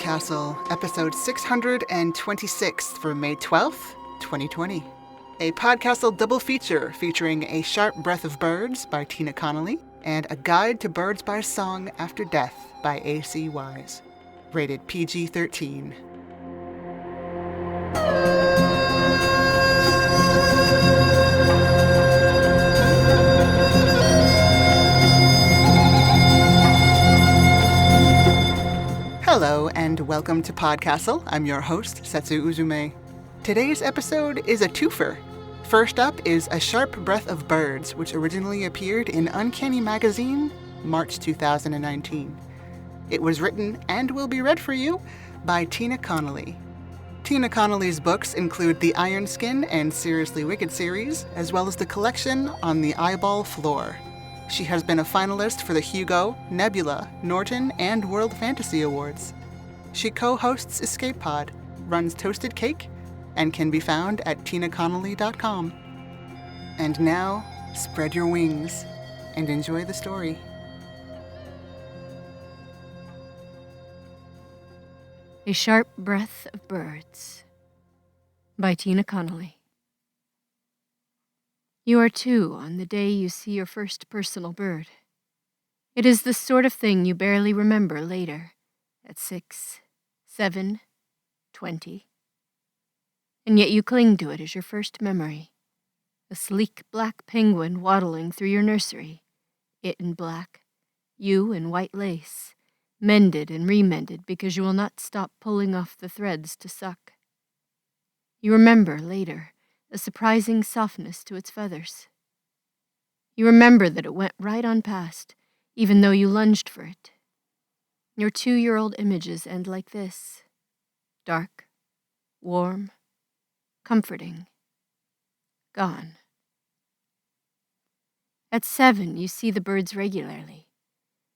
PodCastle, episode 626 for May 12th, 2020. A PodCastle double feature featuring A Sharp Breath of Birds by Tina Connolly and A Guide to Birds by Song After Death by A.C. Wise. Rated PG-13. Hello and welcome to PodCastle. I'm your host, Setsu Uzume. Today's episode is a twofer. First up is A Sharp Breath of Birds, which originally appeared in Uncanny Magazine, March 2019. It was written and will be read for you by Tina Connolly. Tina Connolly's books include the Iron Skin and Seriously Wicked series, as well as the collection On the Eyeball Floor. She has been a finalist for the Hugo, Nebula, Norton, and World Fantasy Awards. She co-hosts Escape Pod, runs Toasted Cake, and can be found at tinaconnolly.com. And now, spread your wings and enjoy the story. A Sharp Breath of Birds by Tina Connolly. You are two on the day you see your first personal bird. It is the sort of thing you barely remember later, at 6, 7, 20. And yet you cling to it as your first memory. A sleek black penguin waddling through your nursery, it in black, you in white lace, mended and remended because you will not stop pulling off the threads to suck. You remember later a surprising softness to its feathers. You remember that it went right on past, even though you lunged for it. Your 2-year-old images end like this: dark, warm, comforting, gone. At 7, you see the birds regularly.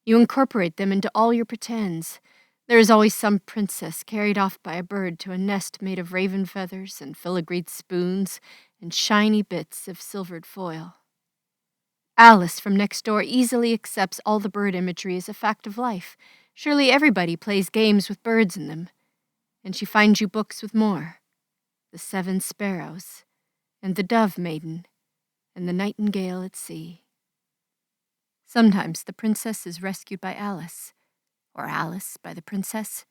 You incorporate them into all your pretends. There is always some princess carried off by a bird to a nest made of raven feathers and filigreed spoons and shiny bits of silvered foil. Alice from next door easily accepts all the bird imagery as a fact of life. Surely everybody plays games with birds in them. And she finds you books with more: The 7 Sparrows, and The Dove Maiden, and The Nightingale at Sea. Sometimes the princess is rescued by Alice, or Alice by the princess,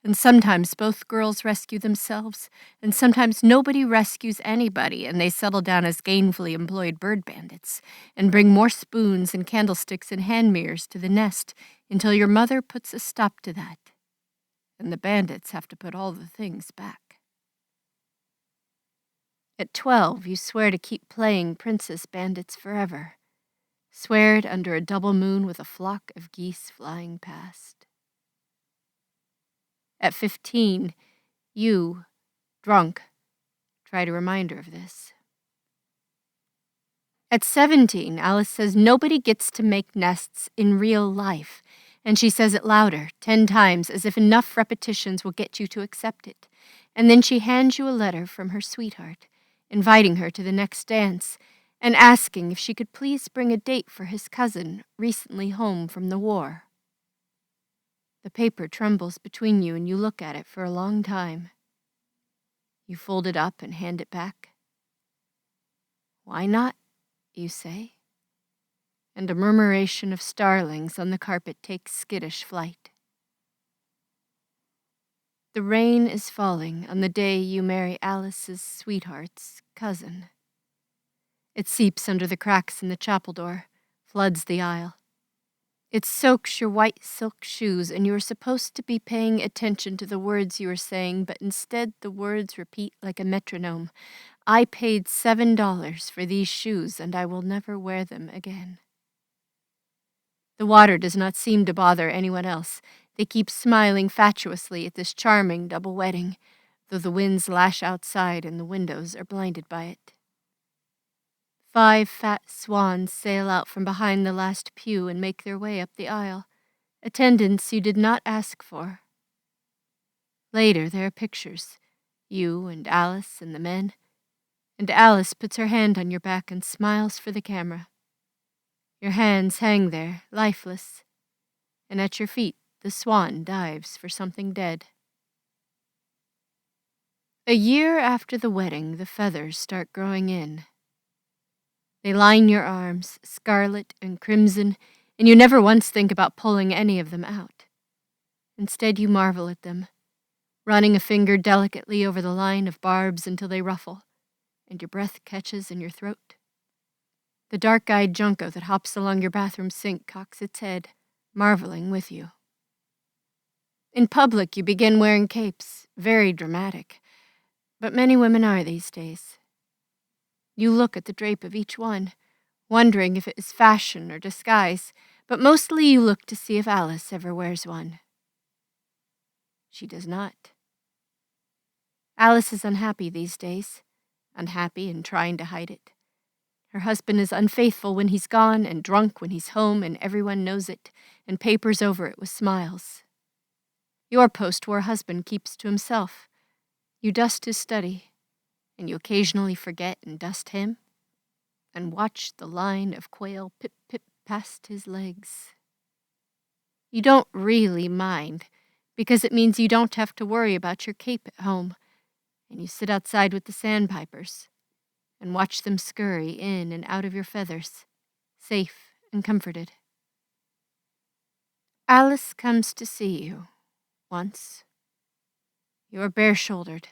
and sometimes both girls rescue themselves, and sometimes nobody rescues anybody and they settle down as gainfully employed bird bandits and bring more spoons and candlesticks and hand mirrors to the nest until your mother puts a stop to that, and the bandits have to put all the things back. At 12, you swear to keep playing princess bandits forever. Swear it under a double moon with a flock of geese flying past. At 15, you, drunk, try to remind her of this. At 17, Alice says nobody gets to make nests in real life, and she says it louder, 10 times, as if enough repetitions will get you to accept it. And then she hands you a letter from her sweetheart, inviting her to the next dance, and asking if she could please bring a date for his cousin, recently home from the war. The paper trembles between you and you look at it for a long time. You fold it up and hand it back. Why not, you say? And a murmuration of starlings on the carpet takes skittish flight. The rain is falling on the day you marry Alice's sweetheart's cousin. It seeps under the cracks in the chapel door, floods the aisle. It soaks your white silk shoes, and you are supposed to be paying attention to the words you are saying, but instead the words repeat like a metronome. I paid $7 for these shoes, and I will never wear them again. The water does not seem to bother anyone else. They keep smiling fatuously at this charming double wedding, though the winds lash outside and the windows are blinded by it. 5 fat swans sail out from behind the last pew and make their way up the aisle, attendants you did not ask for. Later there are pictures, you and Alice and the men, and Alice puts her hand on your back and smiles for the camera. Your hands hang there, lifeless, and at your feet the swan dives for something dead. A year after the wedding, the feathers start growing in. They line your arms, scarlet and crimson, and you never once think about pulling any of them out. Instead, you marvel at them, running a finger delicately over the line of barbs until they ruffle, and your breath catches in your throat. The dark-eyed junco that hops along your bathroom sink cocks its head, marveling with you. In public, you begin wearing capes, very dramatic, but many women are these days. You look at the drape of each one, wondering if it is fashion or disguise, but mostly you look to see if Alice ever wears one. She does not. Alice is unhappy these days, unhappy and trying to hide it. Her husband is unfaithful when he's gone and drunk when he's home, and everyone knows it and papers over it with smiles. Your post-war husband keeps to himself. You dust his study, and you occasionally forget and dust him, and watch the line of quail pip-pip past his legs. You don't really mind, because it means you don't have to worry about your cape at home, and you sit outside with the sandpipers and watch them scurry in and out of your feathers, safe and comforted. Alice comes to see you, once. You are bare-shouldered,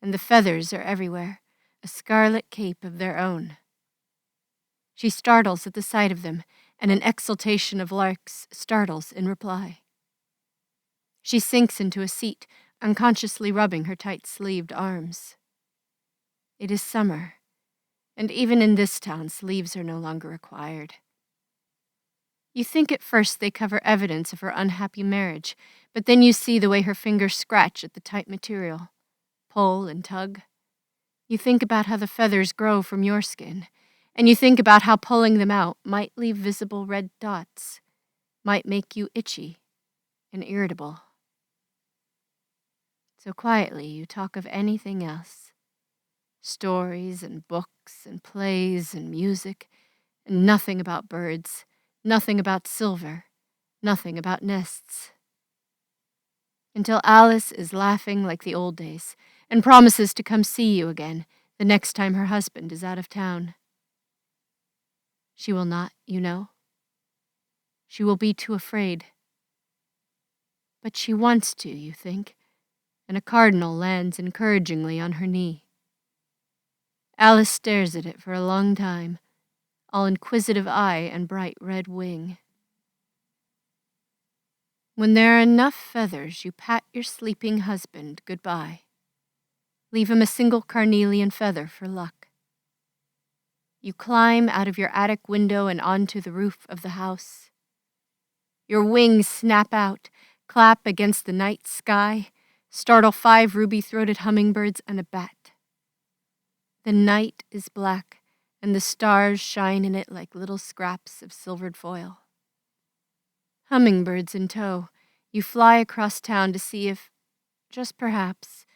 and the feathers are everywhere, a scarlet cape of their own. She startles at the sight of them, and an exultation of larks startles in reply. She sinks into a seat, unconsciously rubbing her tight-sleeved arms. It is summer, and even in this town, sleeves are no longer required. You think at first they cover evidence of her unhappy marriage, but then you see the way her fingers scratch at the tight material, pull and tug. You think about how the feathers grow from your skin, and you think about how pulling them out might leave visible red dots, might make you itchy and irritable. So quietly you talk of anything else, stories and books and plays and music, and nothing about birds, nothing about silver, nothing about nests. Until Alice is laughing like the old days and promises to come see you again the next time her husband is out of town. She will not, you know. She will be too afraid. But she wants to, you think, and a cardinal lands encouragingly on her knee. Alice stares at it for a long time, all inquisitive eye and bright red wing. When there are enough feathers, you pat your sleeping husband goodbye. Leave him a single carnelian feather for luck. You climb out of your attic window and onto the roof of the house. Your wings snap out, clap against the night sky, startle 5 ruby-throated hummingbirds and a bat. The night is black, and the stars shine in it like little scraps of silvered foil. Hummingbirds in tow, you fly across town to see if, just perhaps,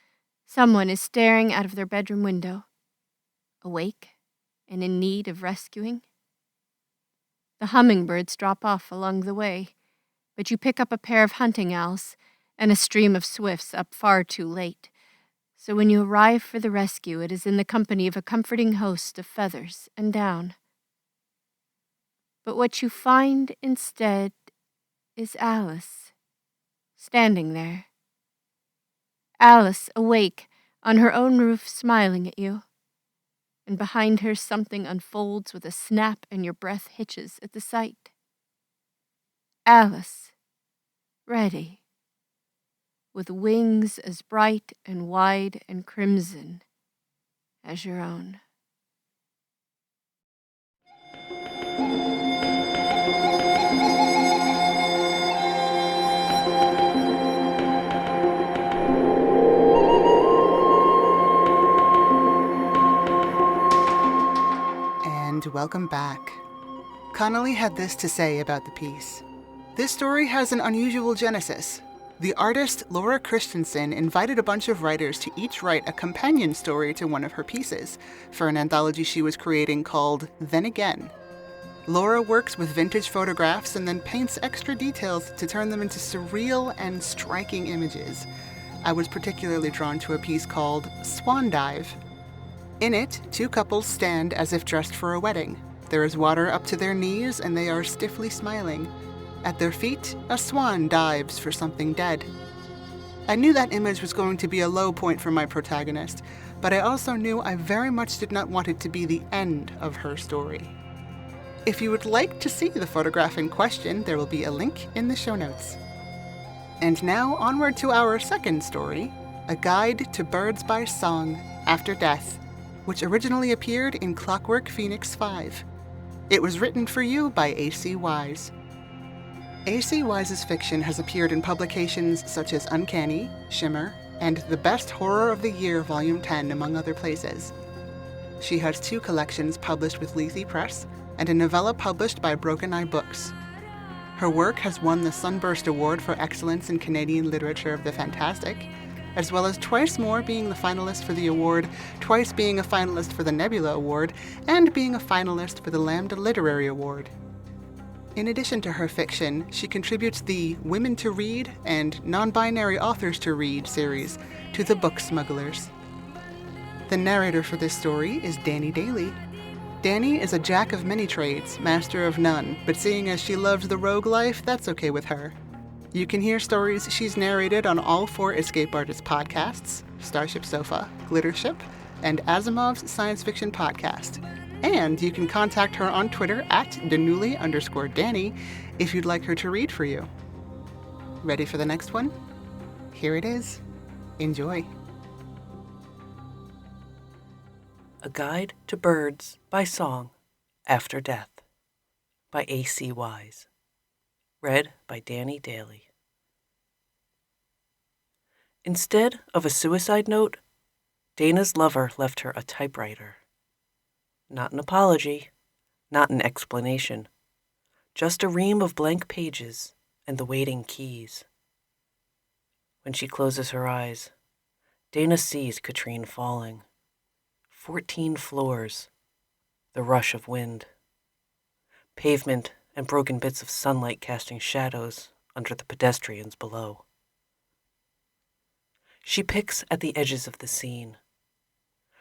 someone is staring out of their bedroom window, awake and in need of rescuing. The hummingbirds drop off along the way, but you pick up a pair of hunting owls and a stream of swifts up far too late. So when you arrive for the rescue, it is in the company of a comforting host of feathers and down. But what you find instead is Alice, standing there. Alice, awake, on her own roof, smiling at you. And behind her something unfolds with a snap and your breath hitches at the sight. Alice, ready, with wings as bright and wide and crimson as your own. And welcome back. Connolly had this to say about the piece. This story has an unusual genesis. The artist Laura Christensen invited a bunch of writers to each write a companion story to one of her pieces for an anthology she was creating called Then Again. Laura works with vintage photographs and then paints extra details to turn them into surreal and striking images. I was particularly drawn to a piece called Swan Dive. In it, two couples stand as if dressed for a wedding. There is water up to their knees and they are stiffly smiling. At their feet, a swan dives for something dead. I knew that image was going to be a low point for my protagonist, but I also knew I very much did not want it to be the end of her story. If you would like to see the photograph in question, there will be a link in the show notes. And now onward to our second story, A Guide to Birds by Song, After Death, which originally appeared in Clockwork Phoenix 5. It was written for you by A.C. Wise. A.C. Wise's fiction has appeared in publications such as Uncanny, Shimmer, and The Best Horror of the Year Volume 10, among other places. She has 2 collections published with Lethe Press and a novella published by Broken Eye Books. Her work has won the Sunburst Award for Excellence in Canadian Literature of the Fantastic, as well as twice more being the finalist for the award, twice being a finalist for the Nebula Award, and being a finalist for the Lambda Literary Award. In addition to her fiction, she contributes the Women to Read and Non-Binary Authors to Read series to the Book Smugglers. The narrator for this story is Danny Daly. Danny is a jack of many trades, master of none, but seeing as she loves the rogue life, that's okay with her. You can hear stories she's narrated on all 4 Escape Artist podcasts, Starship Sofa, Glittership, and Asimov's Science Fiction Podcast. And you can contact her on Twitter at Danuli_Danny if you'd like her to read for you. Ready for the next one? Here it is. Enjoy. A Guide to Birds by Song, After Death, by A.C. Wise. Read by Danny Daly. Instead of a suicide note, Dana's lover left her a typewriter. Not an apology, not an explanation, just a ream of blank pages and the waiting keys. When she closes her eyes, Dana sees Katrine falling. 14 floors, the rush of wind, pavement and broken bits of sunlight casting shadows under the pedestrians below. She picks at the edges of the scene,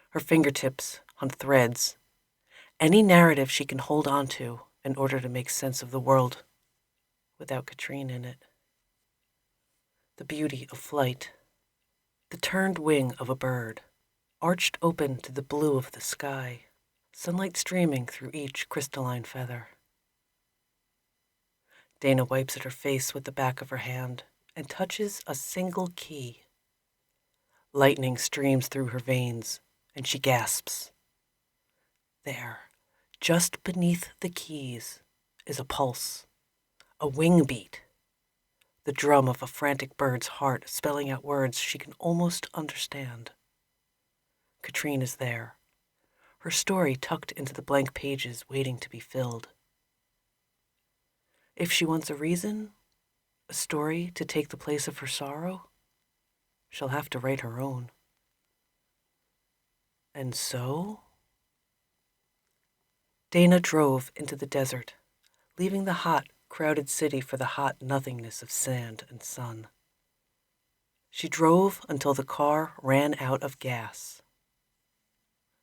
her fingertips on threads, any narrative she can hold on to in order to make sense of the world without Katrine in it. The beauty of flight, the turned wing of a bird, arched open to the blue of the sky, sunlight streaming through each crystalline feather. Dana wipes at her face with the back of her hand and touches a single key. Lightning streams through her veins, and she gasps. There, just beneath the keys, is a pulse, a wing beat, the drum of a frantic bird's heart spelling out words she can almost understand. Katrine is there, her story tucked into the blank pages waiting to be filled. If she wants a reason, a story to take the place of her sorrow, she'll have to write her own. And so, Dana drove into the desert, leaving the hot, crowded city for the hot nothingness of sand and sun. She drove until the car ran out of gas.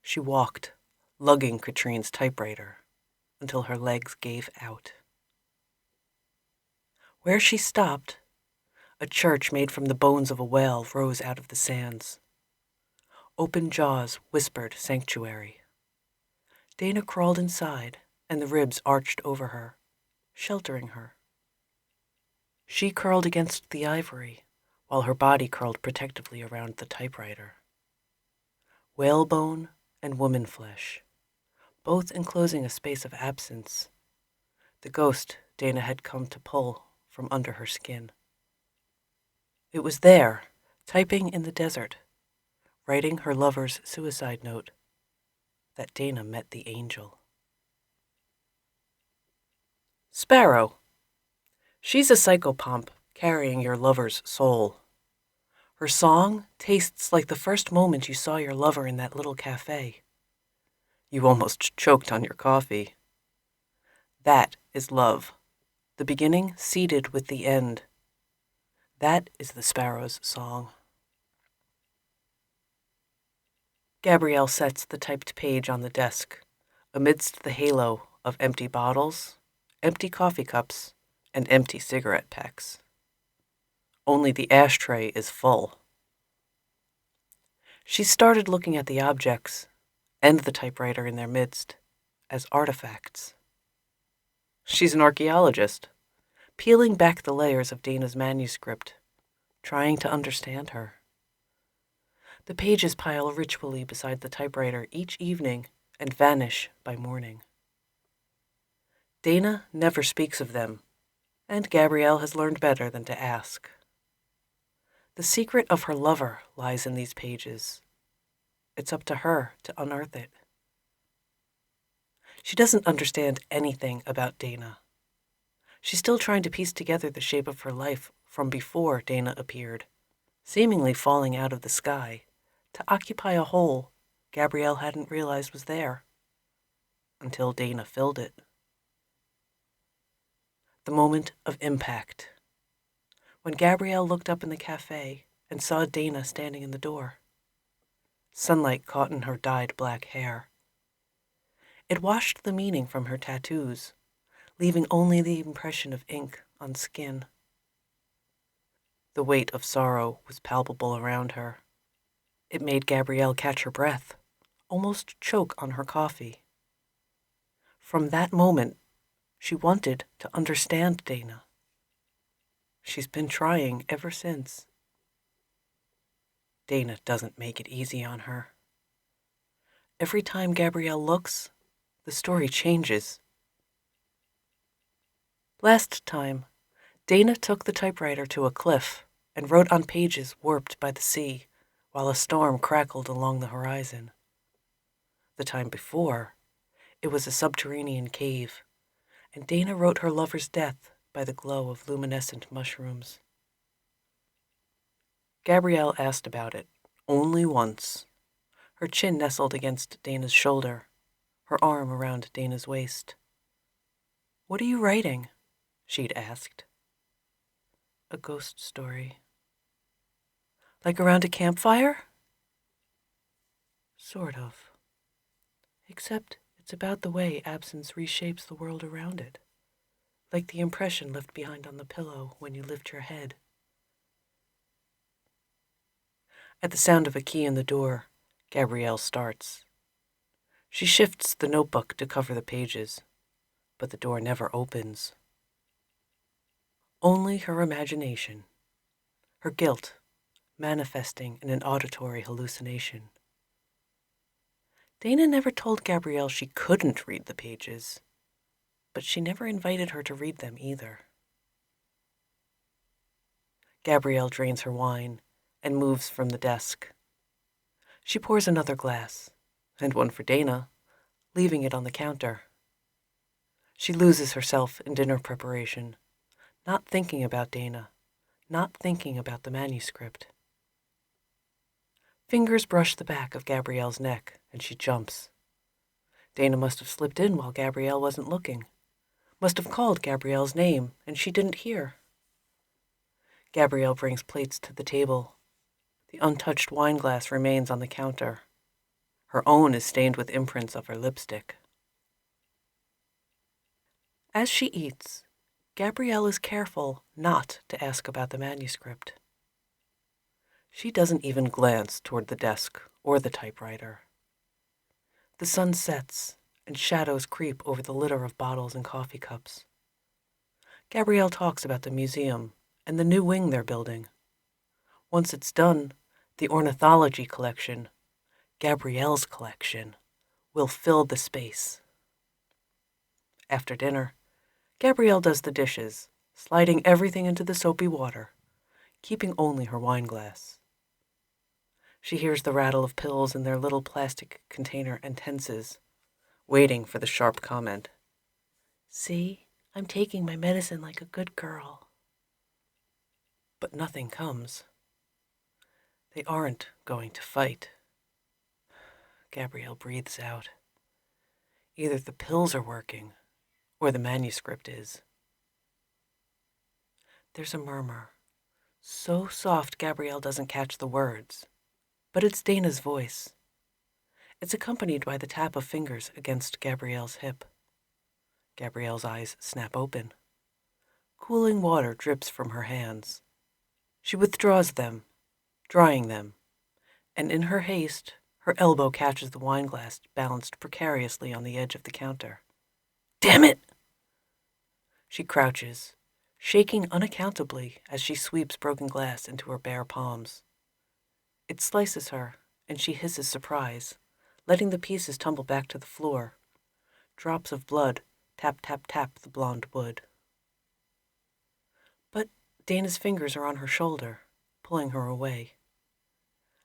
She walked, lugging Katrine's typewriter, until her legs gave out. Where she stopped, a church made from the bones of a whale rose out of the sands. Open jaws whispered sanctuary. Dana crawled inside, and the ribs arched over her, sheltering her. She curled against the ivory, while her body curled protectively around the typewriter. Whalebone and woman flesh, both enclosing a space of absence, the ghost Dana had come to pull from under her skin. It was there, typing in the desert, writing her lover's suicide note, that Dana met the angel. Sparrow. She's a psychopomp carrying your lover's soul. Her song tastes like the first moment you saw your lover in that little cafe. You almost choked on your coffee. That is love, the beginning seeded with the end. That is the sparrow's song. Gabrielle sets the typed page on the desk, amidst the halo of empty bottles, empty coffee cups, and empty cigarette packs. Only the ashtray is full. She started looking at the objects, and the typewriter in their midst, as artifacts. She's an archaeologist, peeling back the layers of Dana's manuscript, trying to understand her. The pages pile ritually beside the typewriter each evening and vanish by morning. Dana never speaks of them, and Gabrielle has learned better than to ask. The secret of her lover lies in these pages. It's up to her to unearth it. She doesn't understand anything about Dana. She's still trying to piece together the shape of her life from before Dana appeared, seemingly falling out of the sky to occupy a hole Gabrielle hadn't realized was there, until Dana filled it. The moment of impact. When Gabrielle looked up in the cafe and saw Dana standing in the door. Sunlight caught in her dyed black hair. It washed the meaning from her tattoos, leaving only the impression of ink on skin. The weight of sorrow was palpable around her. It made Gabrielle catch her breath, almost choke on her coffee. From that moment, she wanted to understand Dana. She's been trying ever since. Dana doesn't make it easy on her. Every time Gabrielle looks, the story changes. Last time, Dana took the typewriter to a cliff and wrote on pages warped by the sea while a storm crackled along the horizon. The time before, it was a subterranean cave, and Dana wrote her lover's death by the glow of luminescent mushrooms. Gabrielle asked about it only once, her chin nestled against Dana's shoulder, her arm around Dana's waist. "What are you writing?" she'd asked. "A ghost story." "Like around a campfire?" "Sort of. Except it's about the way absence reshapes the world around it, like the impression left behind on the pillow when you lift your head." At the sound of a key in the door, Gabrielle starts. She shifts the notebook to cover the pages, but the door never opens. Only her imagination, her guilt, manifesting in an auditory hallucination. Dana never told Gabrielle she couldn't read the pages, but she never invited her to read them either. Gabrielle drains her wine and moves from the desk. She pours another glass, and one for Dana, leaving it on the counter. She loses herself in dinner preparation, not thinking about Dana, not thinking about the manuscript. Fingers brush the back of Gabrielle's neck, and she jumps. Dana must have slipped in while Gabrielle wasn't looking, must have called Gabrielle's name, and she didn't hear. Gabrielle brings plates to the table. The untouched wine glass remains on the counter. Her own is stained with imprints of her lipstick. As she eats, Gabrielle is careful not to ask about the manuscript. She doesn't even glance toward the desk or the typewriter. The sun sets, and shadows creep over the litter of bottles and coffee cups. Gabrielle talks about the museum and the new wing they're building. Once it's done, the ornithology collection, Gabrielle's collection, will fill the space. After dinner, Gabrielle does the dishes, sliding everything into the soapy water, keeping only her wine glass. She hears the rattle of pills in their little plastic container and tenses, waiting for the sharp comment. "See, I'm taking my medicine like a good girl." But nothing comes. They aren't going to fight. Gabrielle breathes out. Either the pills are working, or the manuscript is. There's a murmur, so soft Gabrielle doesn't catch the words, but it's Dana's voice. It's accompanied by the tap of fingers against Gabrielle's hip. Gabrielle's eyes snap open. Cooling water drips from her hands. She withdraws them, drying them, and in her haste, her elbow catches the wineglass balanced precariously on the edge of the counter. Damn it! She crouches, shaking unaccountably as she sweeps broken glass into her bare palms. It slices her, and she hisses surprise, letting the pieces tumble back to the floor. Drops of blood tap, tap, tap the blonde wood. But Dana's fingers are on her shoulder, pulling her away.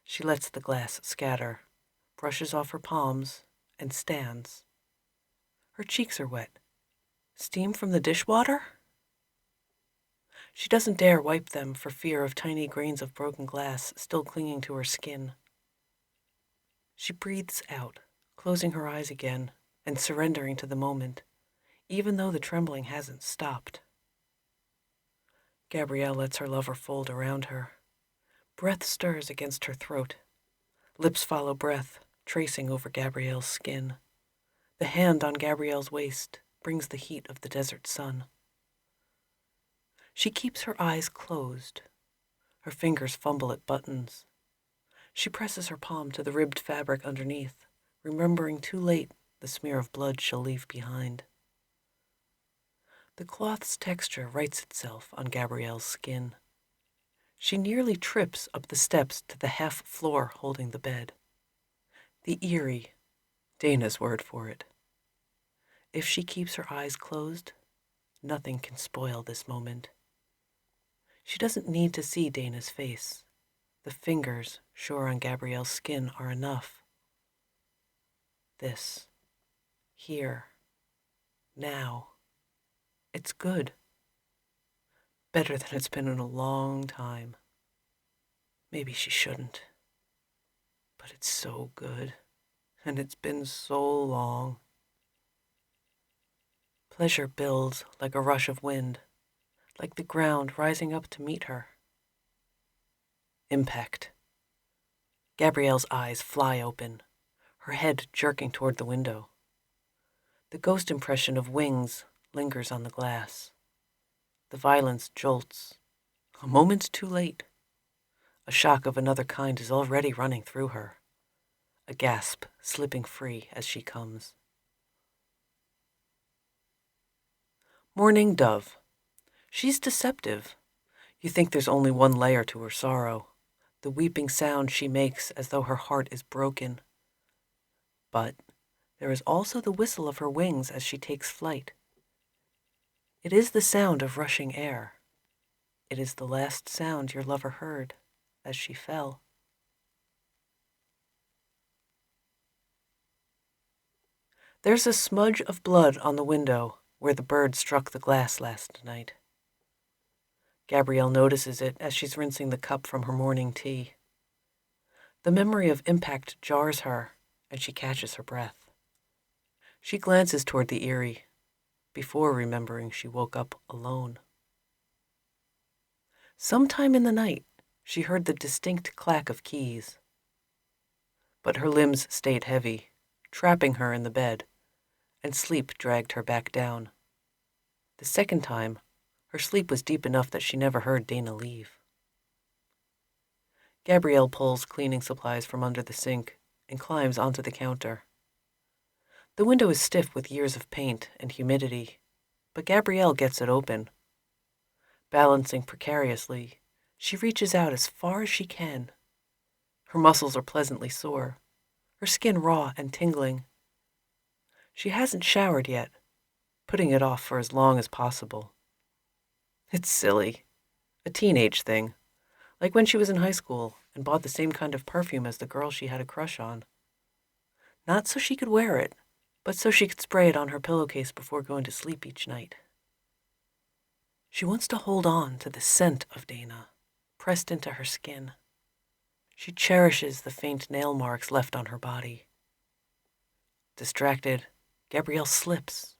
She lets the glass scatter, brushes off her palms, and stands. Her cheeks are wet. Steam from the dishwater? She doesn't dare wipe them for fear of tiny grains of broken glass still clinging to her skin. She breathes out, closing her eyes again and surrendering to the moment, even though the trembling hasn't stopped. Gabrielle lets her lover fold around her. Breath stirs against her throat. Lips follow breath, tracing over Gabrielle's skin. The hand on Gabrielle's waist brings the heat of the desert sun. She keeps her eyes closed. Her fingers fumble at buttons. She presses her palm to the ribbed fabric underneath, remembering too late the smear of blood she'll leave behind. The cloth's texture writes itself on Gabrielle's skin. She nearly trips up the steps to the half floor holding the bed. The eerie, Dana's word for it. If she keeps her eyes closed, nothing can spoil this moment. She doesn't need to see Dana's face. The fingers sure on Gabrielle's skin are enough. This, here, now, it's good. Better than it's been in a long time. Maybe she shouldn't. But it's so good, and it's been so long. Pleasure builds like a rush of wind, like the ground rising up to meet her. Impact. Gabrielle's eyes fly open, her head jerking toward the window. The ghost impression of wings lingers on the glass. The violence jolts. A moment too late. A shock of another kind is already running through her. A gasp slipping free as she comes. Morning dove. She's deceptive. You think there's only one layer to her sorrow, the weeping sound she makes as though her heart is broken. But there is also the whistle of her wings as she takes flight. It is the sound of rushing air. It is the last sound your lover heard as she fell. There's a smudge of blood on the window where the bird struck the glass last night. Gabrielle notices it as she's rinsing the cup from her morning tea. The memory of impact jars her, and she catches her breath. She glances toward the Erie, before remembering she woke up alone. Sometime in the night, she heard the distinct clack of keys. But her limbs stayed heavy, trapping her in the bed, and sleep dragged her back down. The second time, her sleep was deep enough that she never heard Dana leave. Gabrielle pulls cleaning supplies from under the sink and climbs onto the counter. The window is stiff with years of paint and humidity, but Gabrielle gets it open. Balancing precariously, she reaches out as far as she can. Her muscles are pleasantly sore, her skin raw and tingling. She hasn't showered yet, putting it off for as long as possible. It's silly, a teenage thing, like when she was in high school and bought the same kind of perfume as the girl she had a crush on. Not so she could wear it, but so she could spray it on her pillowcase before going to sleep each night. She wants to hold on to the scent of Dana, pressed into her skin. She cherishes the faint nail marks left on her body. Distracted, Gabrielle slips.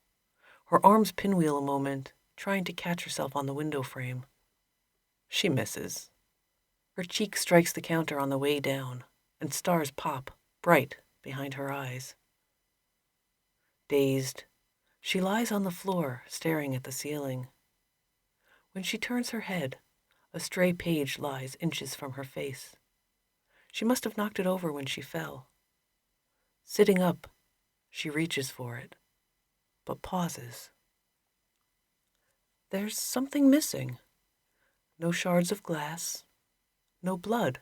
Her arms pinwheel a moment, trying to catch herself on the window frame. She misses. Her cheek strikes the counter on the way down, and stars pop, bright, behind her eyes. Dazed, she lies on the floor, staring at the ceiling. When she turns her head, a stray page lies inches from her face. She must have knocked it over when she fell. Sitting up, she reaches for it, but pauses. There's something missing. No shards of glass, no blood.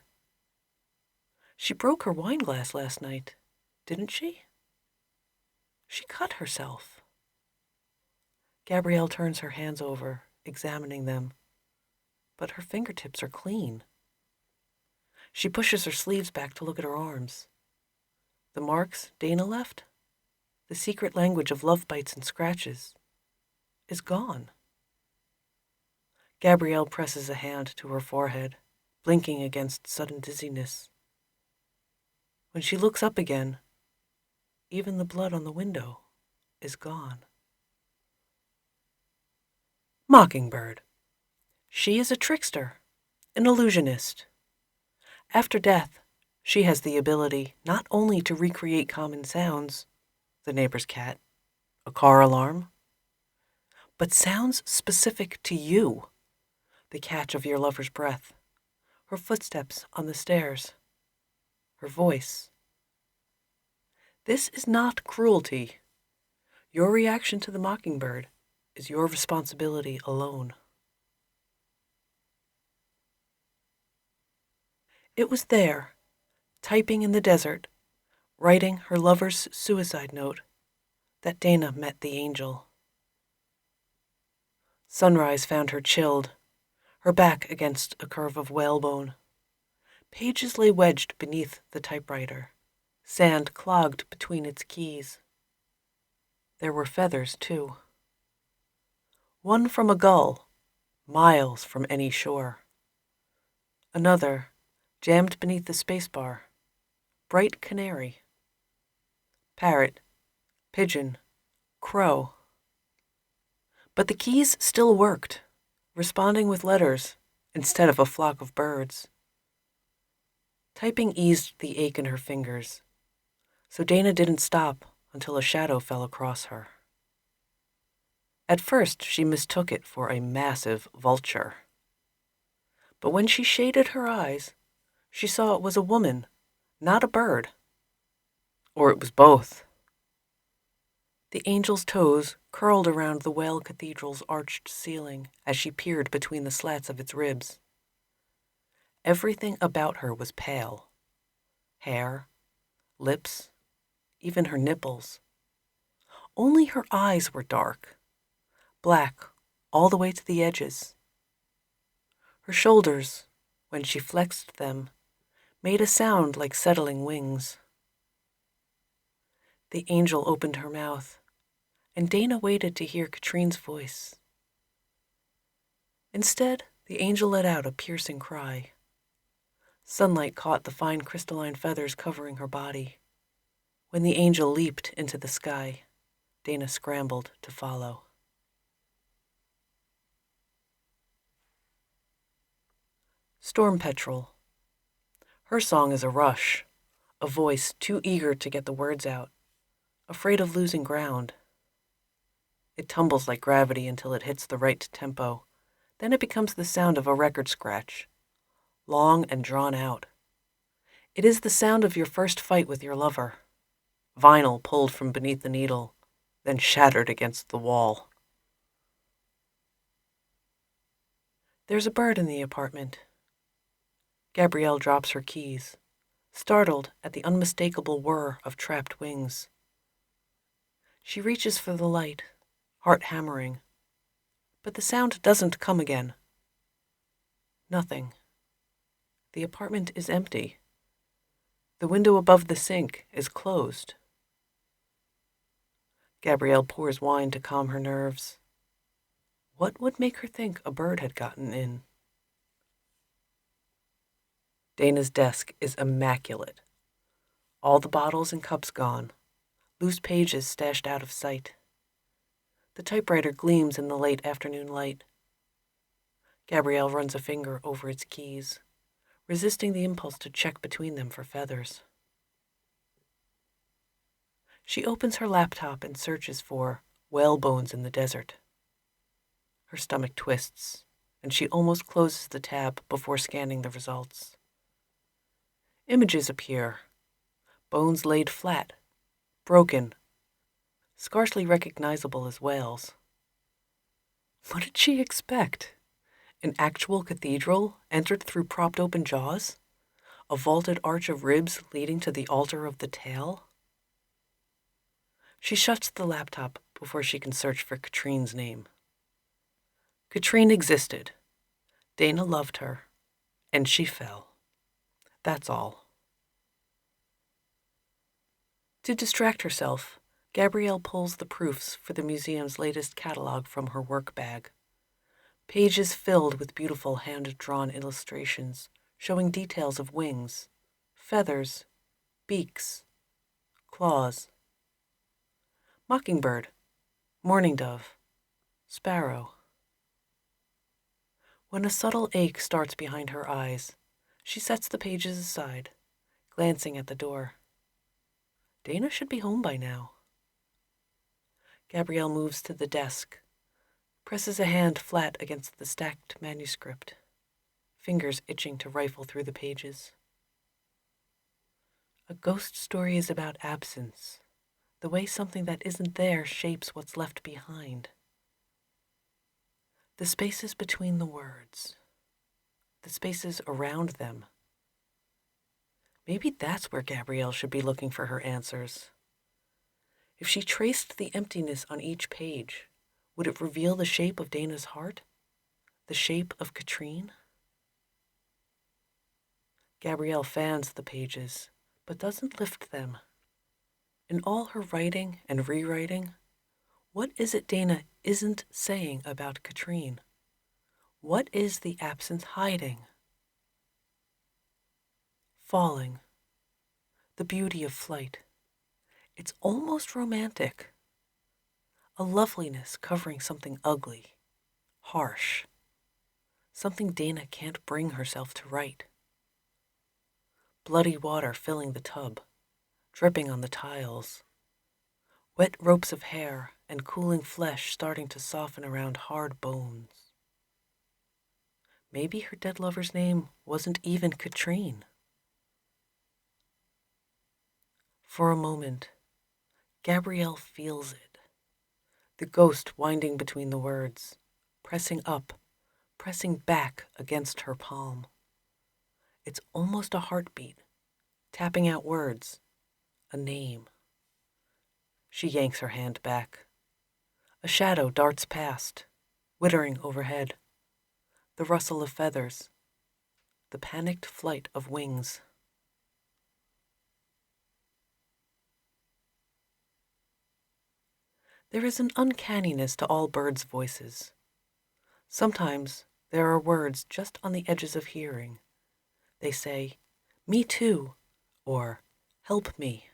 She broke her wine glass last night, didn't she? She cut herself. Gabrielle turns her hands over, examining them, but her fingertips are clean. She pushes her sleeves back to look at her arms. The marks Dana left, the secret language of love bites and scratches, is gone. Gabrielle presses a hand to her forehead, blinking against sudden dizziness. When she looks up again, even the blood on the window is gone. Mockingbird. She is a trickster, an illusionist. After death, she has the ability not only to recreate common sounds, the neighbor's cat, a car alarm, but sounds specific to you, the catch of your lover's breath, her footsteps on the stairs, her voice. This is not cruelty. Your reaction to the mockingbird is your responsibility alone. It was there, typing in the desert, writing her lover's suicide note, that Dana met the angel. Sunrise found her chilled, her back against a curve of whalebone. Pages lay wedged beneath the typewriter, sand clogged between its keys. There were feathers, too. One from a gull, miles from any shore. Another, jammed beneath the spacebar, bright canary. Parrot, pigeon, crow. But the keys still worked, responding with letters instead of a flock of birds. Typing eased the ache in her fingers, so Dana didn't stop until a shadow fell across her. At first, she mistook it for a massive vulture. But when she shaded her eyes, she saw it was a woman, not a bird. Or it was both. The angel's toes curled around the Whale Cathedral's arched ceiling as she peered between the slats of its ribs. Everything about her was pale. Hair, lips, even her nipples. Only her eyes were dark, black all the way to the edges. Her shoulders, when she flexed them, made a sound like settling wings. The angel opened her mouth, and Dana waited to hear Katrine's voice. Instead, the angel let out a piercing cry. Sunlight caught the fine crystalline feathers covering her body. When the angel leaped into the sky, Dana scrambled to follow. Storm Petrel. Her song is a rush, a voice too eager to get the words out, afraid of losing ground. It tumbles like gravity until it hits the right tempo. Then it becomes the sound of a record scratch, long and drawn out. It is the sound of your first fight with your lover. Vinyl pulled from beneath the needle, then shattered against the wall. There's a bird in the apartment. Gabrielle drops her keys, startled at the unmistakable whir of trapped wings. She reaches for the light, heart hammering, but the sound doesn't come again. Nothing. The apartment is empty. The window above the sink is closed. Gabrielle pours wine to calm her nerves. What would make her think a bird had gotten in? Dana's desk is immaculate. All the bottles and cups gone, loose pages stashed out of sight. The typewriter gleams in the late afternoon light. Gabrielle runs a finger over its keys, resisting the impulse to check between them for feathers. She opens her laptop and searches for whale bones in the desert. Her stomach twists, and she almost closes the tab before scanning the results. Images appear. Bones laid flat, broken, scarcely recognizable as whales. What did she expect? An actual cathedral entered through propped open jaws? A vaulted arch of ribs leading to the altar of the tail? She shuts the laptop before she can search for Katrine's name. Katrine existed. Dana loved her, and she fell. That's all. To distract herself, Gabrielle pulls the proofs for the museum's latest catalog from her work bag. Pages filled with beautiful hand-drawn illustrations showing details of wings, feathers, beaks, claws. Mockingbird, mourning dove, sparrow. When a subtle ache starts behind her eyes, she sets the pages aside, glancing at the door. Dana should be home by now. Gabrielle moves to the desk, presses a hand flat against the stacked manuscript, fingers itching to rifle through the pages. A ghost story is about absence, the way something that isn't there shapes what's left behind. The spaces between the words, the spaces around them. Maybe that's where Gabrielle should be looking for her answers. If she traced the emptiness on each page, would it reveal the shape of Dana's heart? The shape of Katrine? Gabrielle fans the pages, but doesn't lift them. In all her writing and rewriting, what is it Dana isn't saying about Katrine? What is the absence hiding? Falling. The beauty of flight. It's almost romantic. A loveliness covering something ugly, harsh. Something Dana can't bring herself to write. Bloody water filling the tub, dripping on the tiles. Wet ropes of hair and cooling flesh starting to soften around hard bones. Maybe her dead lover's name wasn't even Katrine. For a moment, Gabrielle feels it. The ghost winding between the words, pressing up, pressing back against her palm. It's almost a heartbeat, tapping out words, a name. She yanks her hand back. A shadow darts past, whittering overhead. The rustle of feathers, the panicked flight of wings. There is an uncanniness to all birds' voices. Sometimes there are words just on the edges of hearing. They say, "Me too," or "Help me."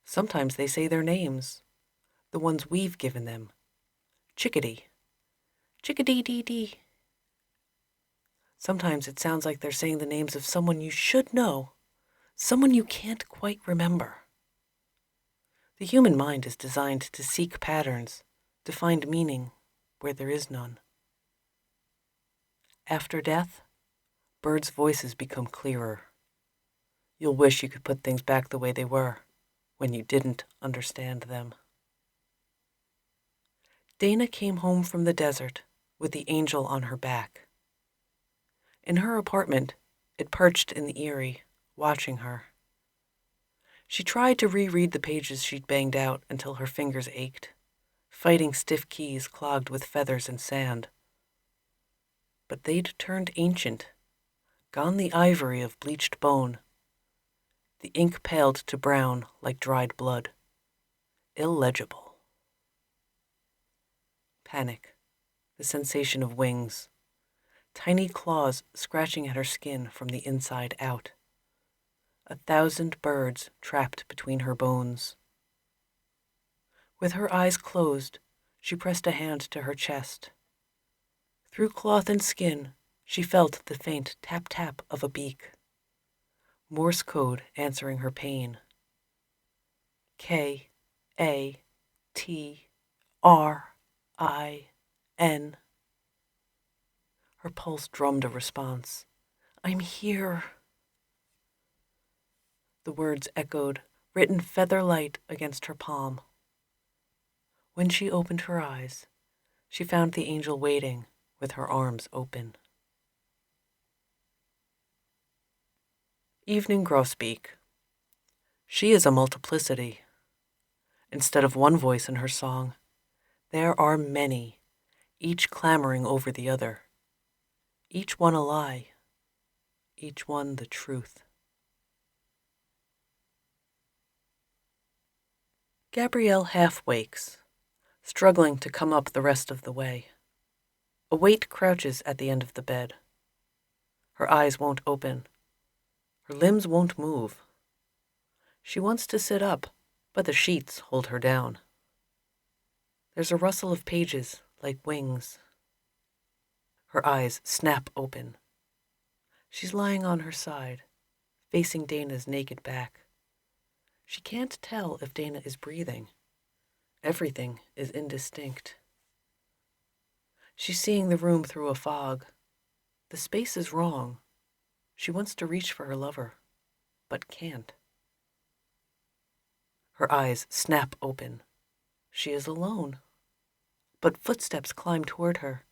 Sometimes they say their names, the ones we've given them. Chickadee. Chickadee-dee-dee. Sometimes it sounds like they're saying the names of someone you should know, someone you can't quite remember. The human mind is designed to seek patterns, to find meaning where there is none. After death, birds' voices become clearer. You'll wish you could put things back the way they were, when you didn't understand them. Dana came home from the desert with the angel on her back. In her apartment, it perched in the eyrie, watching her. She tried to reread the pages she'd banged out until her fingers ached, fighting stiff keys clogged with feathers and sand. But they'd turned ancient, gone the ivory of bleached bone. The ink paled to brown like dried blood. Illegible. Panic, the sensation of wings, tiny claws scratching at her skin from the inside out. 1,000 birds trapped between her bones. With her eyes closed, she pressed a hand to her chest. Through cloth and skin, she felt the faint tap-tap of a beak. Morse code answering her pain. K-A-T-R-I-N. Her pulse drummed a response. I'm here. The words echoed, written feather light against her palm. When she opened her eyes, she found the angel waiting with her arms open. Evening Grosbeak. She is a multiplicity. Instead of one voice in her song, there are many, each clamoring over the other. Each one a lie, each one the truth. Gabrielle half wakes, struggling to come up the rest of the way. A weight crouches at the end of the bed. Her eyes won't open. Her limbs won't move. She wants to sit up, but the sheets hold her down. There's a rustle of pages like wings. Her eyes snap open. She's lying on her side, facing Dana's naked back. She can't tell if Dana is breathing. Everything is indistinct. She's seeing the room through a fog. The space is wrong. She wants to reach for her lover, but can't. Her eyes snap open. She is alone. But footsteps climb toward her.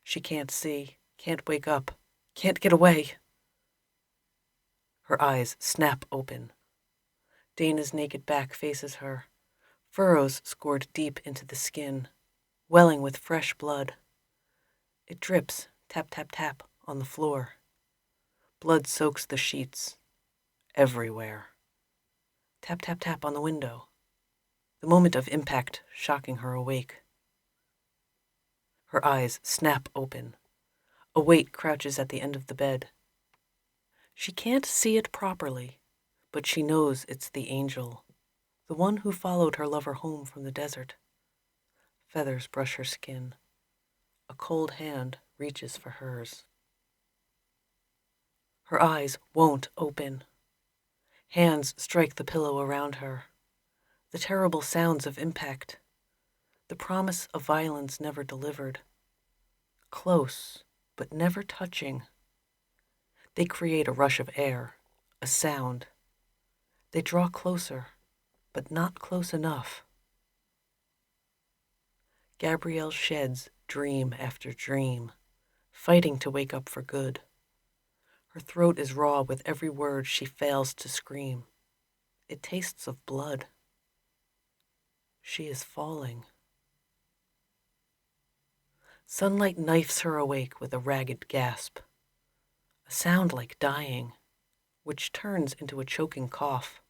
She can't see, can't wake up, can't get away. Her eyes snap open. Dana's naked back faces her, furrows scored deep into the skin, welling with fresh blood. It drips, tap, tap, tap, on the floor. Blood soaks the sheets, everywhere. Tap, tap, tap on the window. The moment of impact shocking her awake. Her eyes snap open. A weight crouches at the end of the bed. She can't see it properly, but she knows it's the angel, the one who followed her lover home from the desert. Feathers brush her skin. A cold hand reaches for hers. Her eyes won't open. Hands strike the pillow around her. The terrible sounds of impact. The promise of violence never delivered. Close, but never touching. They create a rush of air, a sound. They draw closer, but not close enough. Gabrielle sheds dream after dream, fighting to wake up for good. Her throat is raw with every word she fails to scream. It tastes of blood. She is falling. Sunlight knifes her awake with a ragged gasp. A sound like dying, which turns into a choking cough.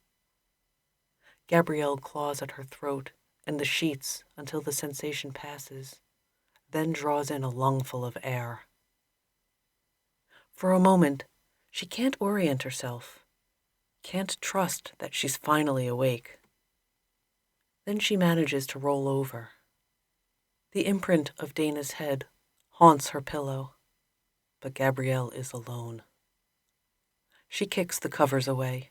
Gabrielle claws at her throat and the sheets until the sensation passes, then draws in a lungful of air. For a moment, she can't orient herself, can't trust that she's finally awake. Then she manages to roll over. The imprint of Dana's head haunts her pillow, but Gabrielle is alone. She kicks the covers away.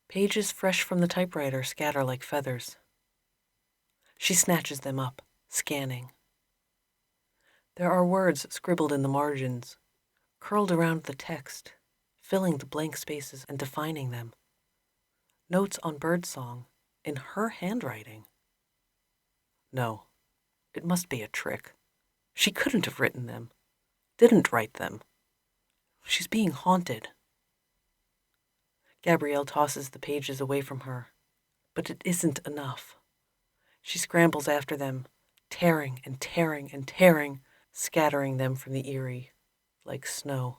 Pages fresh from the typewriter scatter like feathers. She snatches them up, scanning. There are words scribbled in the margins, curled around the text, filling the blank spaces and defining them. Notes on birdsong, in her handwriting. No, it must be a trick. She couldn't have written them, didn't write them. She's being haunted. Gabrielle tosses the pages away from her, but it isn't enough. She scrambles after them, tearing and tearing and tearing, scattering them from the eyrie like snow.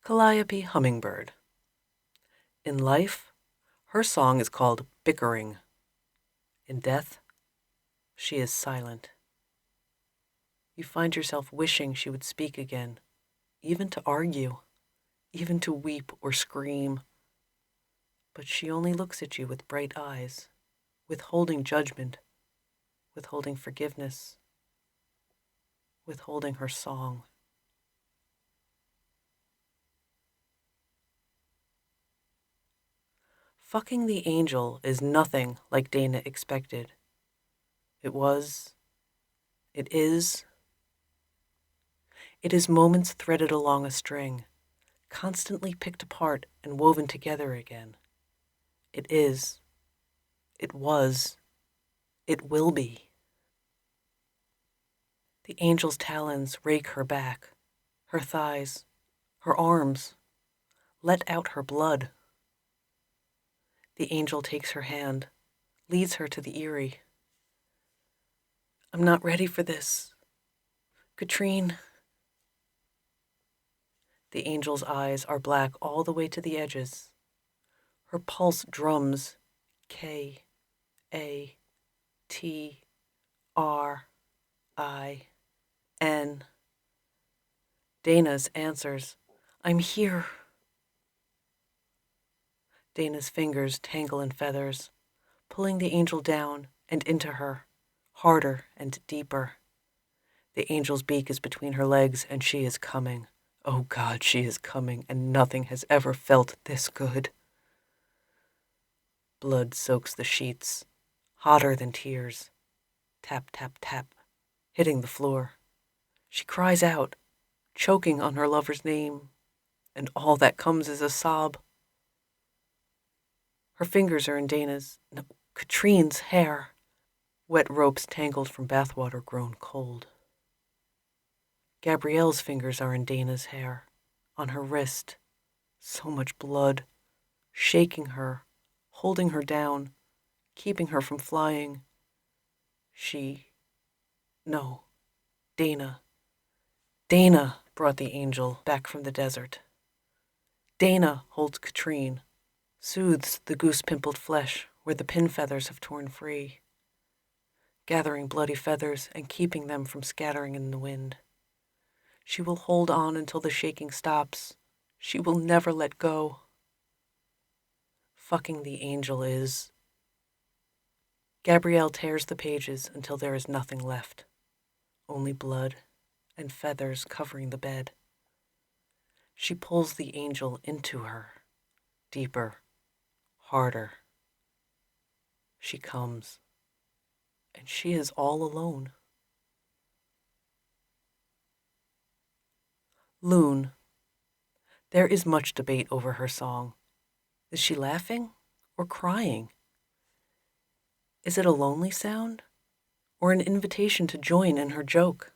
Calliope Hummingbird. In life, her song is called bickering. In death, she is silent. You find yourself wishing she would speak again, even to argue, even to weep or scream. but she only looks at you with bright eyes, withholding judgment, withholding forgiveness, withholding her song. Fucking the angel is nothing like Dana expected. It was, it is moments threaded along a string, constantly picked apart and woven together again. It is, it was, it will be. The angel's talons rake her back, her thighs, her arms, let out her blood. The angel takes her hand, leads her to the eyrie. I'm not ready for this. Katrine. The angel's eyes are black all the way to the edges. Her pulse drums K, A, T, R, I, N. Dana's answers, I'm here. Dana's fingers tangle in feathers, pulling the angel down and into her, harder and deeper. The angel's beak is between her legs, and she is coming. Oh God, she is coming, and nothing has ever felt this good. Blood soaks the sheets, hotter than tears. Tap, tap, tap, hitting the floor. She cries out, choking on her lover's name, and all that comes is a sob. Her fingers are in Katrine's hair, wet ropes tangled from bathwater grown cold. Gabrielle's fingers are in Dana's hair, on her wrist, so much blood, shaking her, holding her down, keeping her from flying. Dana brought the angel back from the desert. Dana holds Katrine, soothes the goose-pimpled flesh where the pin feathers have torn free, gathering bloody feathers and keeping them from scattering in the wind. She will hold on until the shaking stops. She will never let go. Fucking the angel is. Gabrielle tears the pages until there is nothing left, only blood and feathers covering the bed. She pulls the angel into her, deeper, harder. She comes, and she is all alone. Loon. There is much debate over her song. Is she laughing or crying? Is it a lonely sound or an invitation to join in her joke?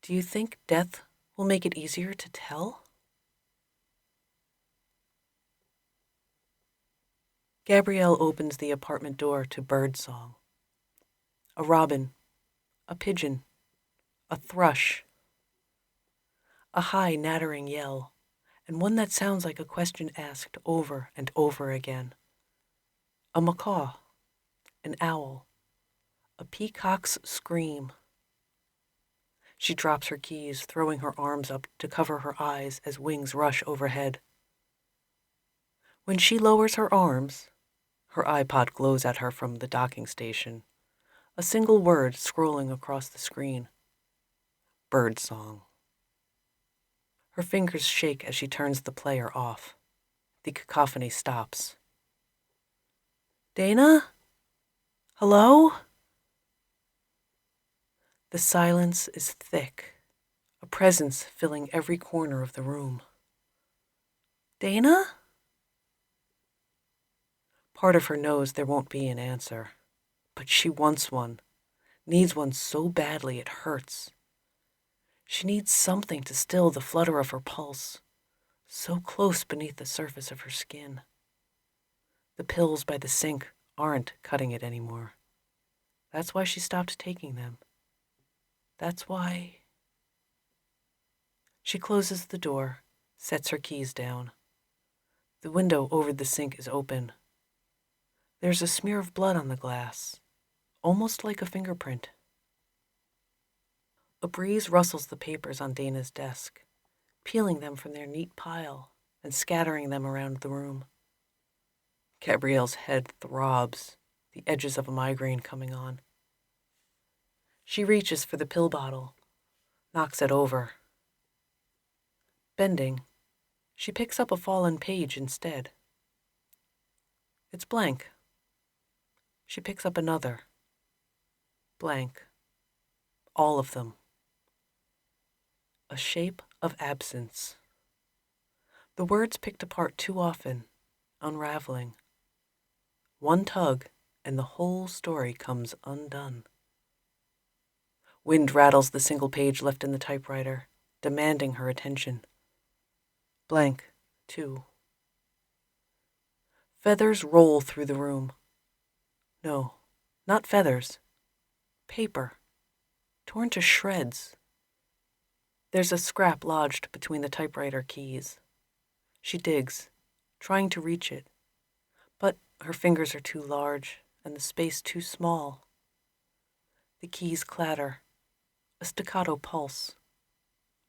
Do you think death will make it easier to tell? Gabrielle opens the apartment door to bird song. A robin, a pigeon, a thrush, a high nattering yell, and one that sounds like a question asked over and over again. A macaw, an owl, a peacock's scream. She drops her keys, throwing her arms up to cover her eyes as wings rush overhead. When she lowers her arms, her iPod glows at her from the docking station, a single word scrolling across the screen. Bird song. Her fingers shake as she turns the player off. The cacophony stops. Dana? Hello? The silence is thick, a presence filling every corner of the room. Dana? Part of her knows there won't be an answer, but she wants one, needs one so badly it hurts. She needs something to still the flutter of her pulse, so close beneath the surface of her skin. The pills by the sink aren't cutting it anymore. That's why she stopped taking them. That's why. She closes the door, sets her keys down. The window over the sink is open. There's a smear of blood on the glass, almost like a fingerprint. A breeze rustles the papers on Dana's desk, peeling them from their neat pile and scattering them around the room. Gabrielle's head throbs, the edges of a migraine coming on. She reaches for the pill bottle, knocks it over. Bending, she picks up a fallen page instead. It's blank. She picks up another. Blank. All of them. A shape of absence. The words picked apart too often, unraveling. One tug, and the whole story comes undone. Wind rattles the single page left in the typewriter, demanding her attention. Blank, too. Feathers roll through the room. No, not feathers. Paper, torn to shreds. There's a scrap lodged between the typewriter keys. She digs, trying to reach it, but her fingers are too large and the space too small. The keys clatter, a staccato pulse,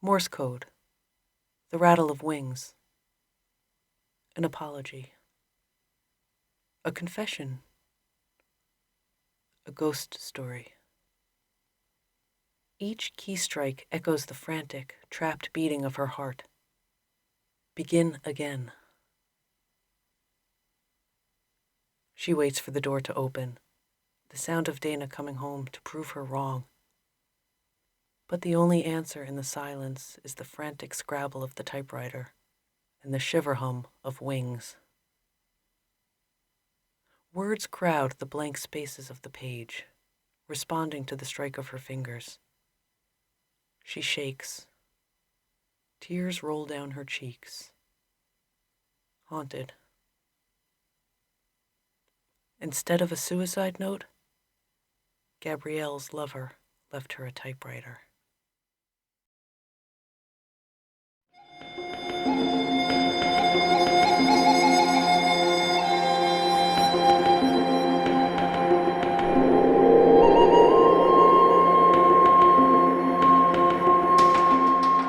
Morse code, the rattle of wings, an apology, a confession, a ghost story. Each key strike echoes the frantic, trapped beating of her heart. Begin again. She waits for the door to open, the sound of Dana coming home to prove her wrong. But the only answer in the silence is the frantic scrabble of the typewriter and the shiver hum of wings. Words crowd the blank spaces of the page, responding to the strike of her fingers. She shakes. Tears roll down her cheeks. Haunted. Instead of a suicide note, Gabrielle's lover left her a typewriter.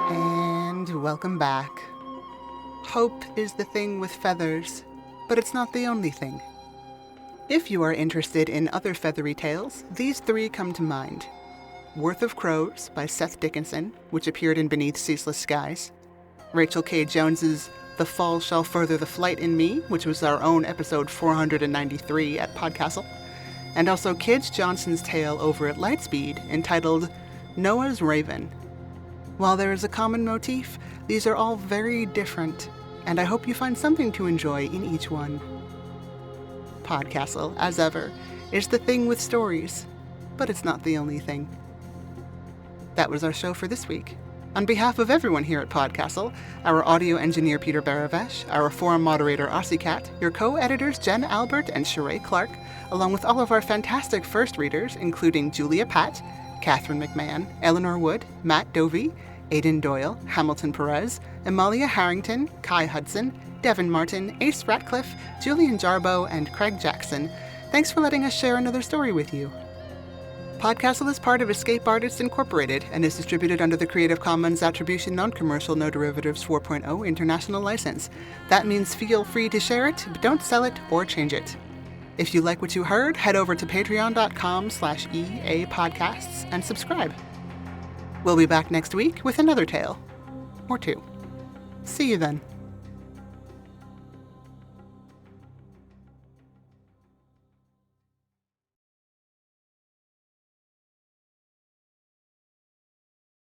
And welcome back. Hope is the thing with feathers, but it's not the only thing. If you are interested in other feathery tales, these three come to mind. Worth of Crows by Seth Dickinson, which appeared in Beneath Ceaseless Skies. Rachel K. Jones's The Fall Shall Further the Flight in Me, which was our own episode 493 at PodCastle. And also Kij Johnson's tale over at Lightspeed, entitled Noah's Raven. While there is a common motif, these are all very different, and I hope you find something to enjoy in each one. PodCastle, as ever, is the thing with stories, but it's not the only thing. That was our show for this week. On behalf of everyone here at PodCastle, our audio engineer Peter Baravesh, our forum moderator Aussie Cat, your co-editors Jen Albert and Sheree Clark, along with all of our fantastic first readers, including Julia Patt, Catherine McMahon, Eleanor Wood, Matt Dovey, Aidan Doyle, Hamilton Perez, Amalia Harrington, Kai Hudson, Devin Martin, Ace Ratcliffe, Julian Jarboe, and Craig Jackson. Thanks for letting us share another story with you. PodCastle is part of Escape Artists Incorporated and is distributed under the Creative Commons Attribution Non-Commercial No Derivatives 4.0 International License. That means feel free to share it, but don't sell it or change it. If you like what you heard, head over to patreon.com/EAPodcasts and subscribe. We'll be back next week with another tale. Or two. See you then.